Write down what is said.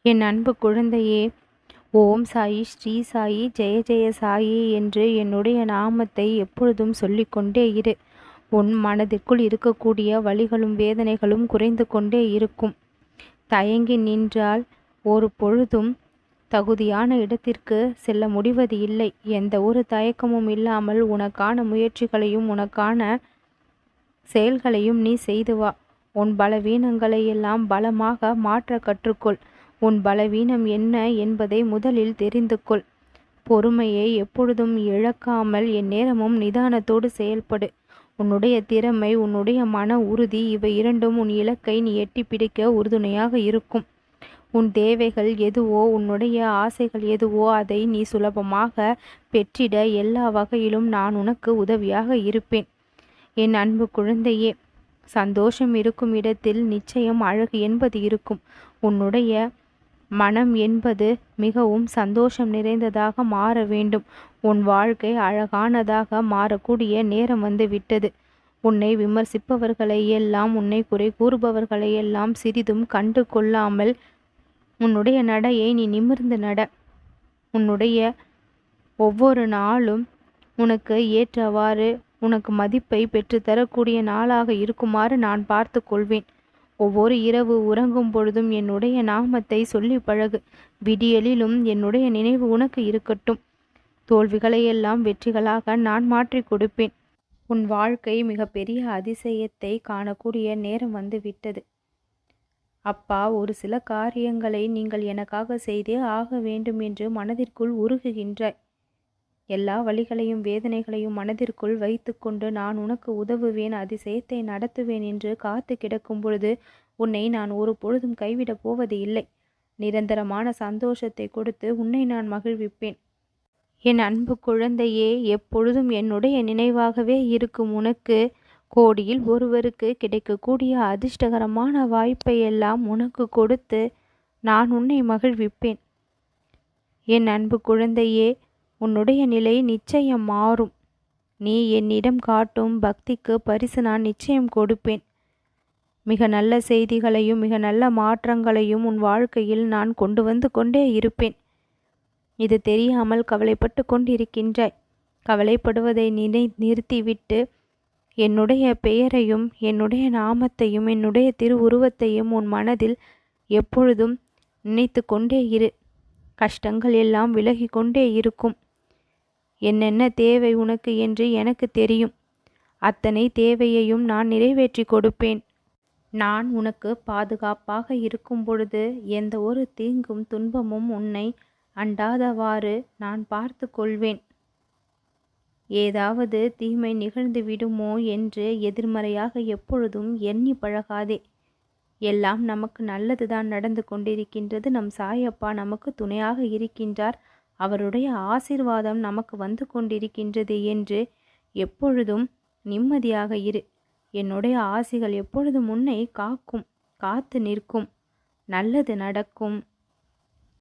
என் அன்பு குழந்தையே, ஓம் சாயி, ஸ்ரீ சாயி, ஜெய ஜெய சாயி என்று என்னுடைய நாமத்தை எப்பொழுதும் சொல்லிக்கொண்டே இரு. உன் மனதிற்குள் இருக்கக்கூடிய வலிகளும் வேதனைகளும் குறைந்து கொண்டே இருக்கும். தயங்கி நின்றால் ஒரு பொழுதும் தகுதியான இடத்திற்கு செல்ல முடிவது இல்லை. எந்த ஒரு தயக்கமும் இல்லாமல் உனக்கான முயற்சிகளையும் உனக்கான செயல்களையும் நீ செய்து வா. உன் பலவீனங்களை எல்லாம் பலமாக மாற்ற கற்றுக்கொள். உன் பலவீனம் என்ன என்பதை முதலில் தெரிந்து கொள். பொறுமையை எப்பொழுதும் இழக்காமல் எந்நேரமும் நிதானத்தோடு செயல்படு. உன்னுடைய திறமை, உன்னுடைய மன உறுதி, இவை இரண்டும் உன் இலக்கை நீ எட்டி பிடிக்க உறுதுணையாக இருக்கும். உன் தேவைகள் எதுவோ, உன்னுடைய ஆசைகள் எதுவோ அதை நீ சுலபமாக பெற்றிட எல்லா வகையிலும் நான் உனக்கு உதவியாக இருப்பேன். என் அன்பு குழந்தையே, சந்தோஷம் இருக்கும் இடத்தில் நிச்சயம் அழகு என்பது இருக்கும். உன்னுடைய மனம் என்பது மிகவும் சந்தோஷம் நிறைந்ததாக மாற வேண்டும். உன் வாழ்க்கை அழகானதாக மாறக்கூடிய நேரம் வந்து விட்டது. உன்னை விமர்சிப்பவர்களை எல்லாம், உன்னை குறை கூறுபவர்களை எல்லாம் சிறிதும் கண்டு கொள்ளாமல் உன்னுடைய நடையை நீ நிமிர்ந்து நட. உன்னுடைய ஒவ்வொரு நாளும் உனக்கு ஏற்றவாறு உனக்கு மதிப்பை பெற்றுத்தரக்கூடிய நாளாக இருக்குமாறு நான் பார்த்து கொள்வேன். ஒவ்வொரு இரவு உறங்கும் பொழுதும் என்னுடைய நாமத்தை சொல்லி பழகு. விடியலிலும் என்னுடைய நினைவு உனக்கு இருக்கட்டும். தோல்விகளையெல்லாம் வெற்றிகளாக நான் மாற்றி கொடுப்பேன். உன் வாழ்க்கை மிகப்பெரிய அதிசயத்தை காணக்கூடிய நேரம் வந்து விட்டது. அப்பா, ஒரு சில காரியங்களை நீங்கள் எனக்காக செய்தே ஆக வேண்டும் என்று மனதிற்குள் உருகுகின்றாய். எல்லா வலிகளையும் வேதனைகளையும் மனதிற்குள் வைத்து கொண்டு நான் உனக்கு உதவுவேன், அதிசயத்தை நடத்துவேன் என்று காத்து கிடக்கும் பொழுது உன்னை நான் ஒரு பொழுதும் கைவிடப் போவது இல்லை. நிரந்தரமான சந்தோஷத்தை கொடுத்து உன்னை நான் மகிழ்விப்பேன். என் அன்பு குழந்தையே, எப்பொழுதும் என்னுடைய நினைவாகவே இருக்கும் உனக்கு கோடியில் ஒருவருக்கு கிடைக்கக்கூடிய அதிர்ஷ்டகரமான வாய்ப்பை எல்லாம் உனக்கு கொடுத்து நான் உன்னை மகிழ்விப்பேன். என் அன்பு குழந்தையே, உன்னுடைய நிலை நிச்சயம் மாறும். நீ என்னிடம் காட்டும் பக்திக்கு பரிசு நான் நிச்சயம் கொடுப்பேன். மிக நல்ல செய்திகளையும் மிக நல்ல மாற்றங்களையும் உன் வாழ்க்கையில் நான் கொண்டு வந்து கொண்டே இருப்பேன். இது தெரியாமல் கவலைப்பட்டு கொண்டிருக்கின்றாய். கவலைப்படுவதை நிறுத்திவிட்டு என்னுடைய பெயரையும் என்னுடைய நாமத்தையும் என்னுடைய திருவுருவத்தையும் உன் மனதில் எப்பொழுதும் நினைத்து கொண்டே இரு. கஷ்டங்கள் எல்லாம் விலகி கொண்டே இருக்கும். என்னென்ன தேவை உனக்கு என்று எனக்கு தெரியும். அத்தனை தேவையையும் நான் நிறைவேற்றி கொடுப்பேன். நான் உனக்கு பாதுகாப்பாக இருக்கும் பொழுது எந்த ஒரு தீங்கும் துன்பமும் உன்னை அண்டாதவாறு நான் பார்த்து கொள்வேன். ஏதாவது தீமை நிகழ்ந்து விடுமோ என்று எதிர்மறையாக எப்பொழுதும் எண்ணி பழகாதே. எல்லாம் நமக்கு நல்லதுதான் நடந்து கொண்டிருக்கின்றது. நம் சாயப்பா நமக்கு துணையாக இருக்கின்றார். அவருடைய ஆசீர்வாதம் நமக்கு வந்து கொண்டிருக்கின்றது என்று எப்பொழுதும் நிம்மதியாக இரு. என்னுடைய ஆசிகள் எப்பொழுதும் உன்னை காக்கும், காத்து நிற்கும். நல்லது நடக்கும்.